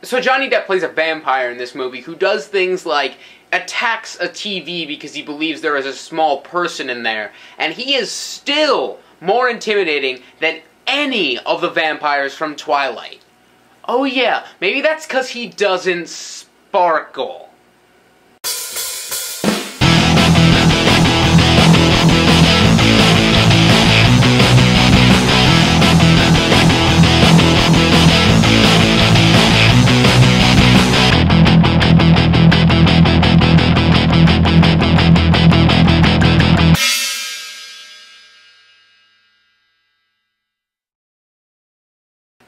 So Johnny Depp plays a vampire in this movie who does things like attacks a TV because he believes there is a small person in there, and he is still more intimidating than any of the vampires from Twilight. Oh yeah, maybe that's because he doesn't sparkle.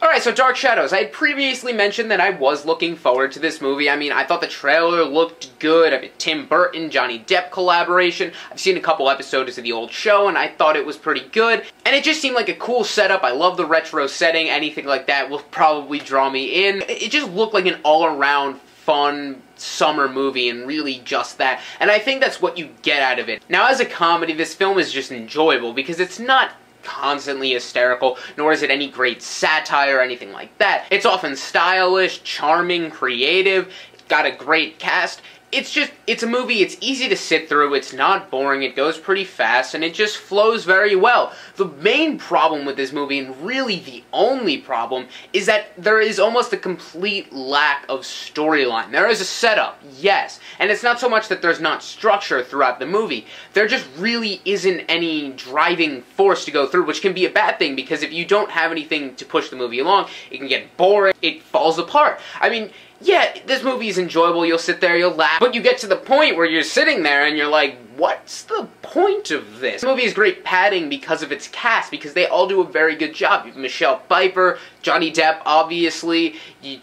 Alright, so Dark Shadows. I had previously mentioned that I was looking forward to this movie. I mean, I thought the trailer looked good. I mean, Tim Burton, Johnny Depp collaboration. I've seen a couple episodes of the old show, and I thought it was pretty good. And it just seemed like a cool setup. I love the retro setting. Anything like that will probably draw me in. It just looked like an all-around fun summer movie, and really just that. And I think that's what you get out of it. Now, as a comedy, this film is just enjoyable because it's not constantly hysterical, nor is it any great satire or anything like that. It's often stylish, charming, creative, it's got a great cast. It's a movie, it's easy to sit through, it's not boring, it goes pretty fast, and it just flows very well. The main problem with this movie, and really the only problem, is that there is almost a complete lack of storyline. There is a setup, yes, and it's not so much that there's not structure throughout the movie. There just really isn't any driving force to go through, which can be a bad thing, because if you don't have anything to push the movie along, it can get boring, it falls apart. I mean, yeah, this movie is enjoyable, you'll sit there, you'll laugh, but you get to the point where you're sitting there and you're like, what's the point of this? The movie is great padding because of its cast, because they all do a very good job. You have Michelle Pfeiffer, Johnny Depp, obviously,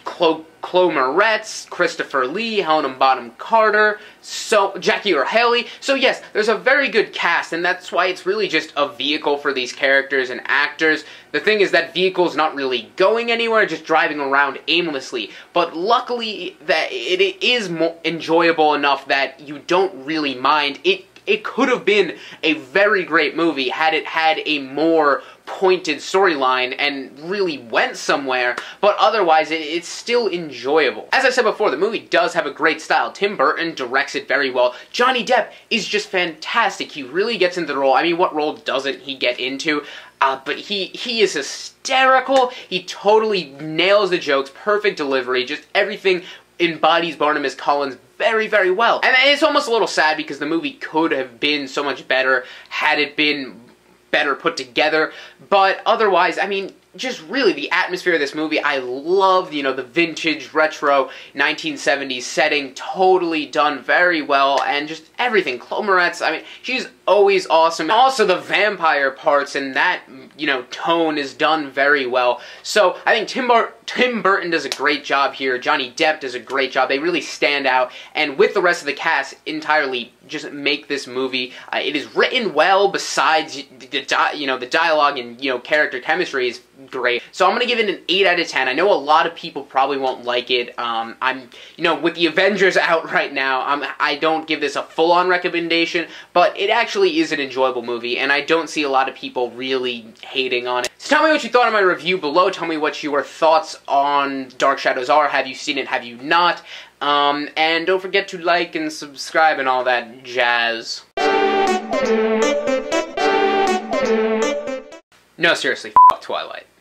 Chloe Moretz, Christopher Lee, Helena Bonham Carter, Jackie Earle Haley. So yes, there's a very good cast, and that's why it's really just a vehicle for these characters and actors. The thing is that vehicle's not really going anywhere, just driving around aimlessly. But luckily, that it is more enjoyable enough that you don't really mind. It could have been a very great movie had it had a more pointed storyline and really went somewhere, but otherwise it's still enjoyable. As I said before, the movie does have a great style. Tim Burton directs it very well. Johnny Depp is just fantastic. He really gets into the role. I mean, what role doesn't he get into? But he is hysterical. He totally nails the jokes, perfect delivery, just everything embodies Barnabas Collins very, very well. And it's almost a little sad because the movie could have been so much better had it been better put together, but otherwise, I mean, just really the atmosphere of this movie, I love, you know, the vintage, retro, 1970s setting, totally done very well, and just everything. Chloe Moretz, I mean, she's always awesome. Also, the vampire parts and that, you know, tone is done very well. So, I think Tim Burton does a great job here, Johnny Depp does a great job, they really stand out, and with the rest of the cast entirely just make this movie. It is written well, besides the dialogue and, you know, character chemistry is great. So I'm going to give it an 8 out of 10. I know a lot of people probably won't like it. You know, with the Avengers out right now, I don't give this a full-on recommendation, but it actually is an enjoyable movie, and I don't see a lot of people really hating on it. So tell me what you thought of my review below. Tell me what your thoughts on Dark Shadows are. Have you seen it? Have you not? And don't forget to like and subscribe and all that jazz. No, seriously, f*** Twilight.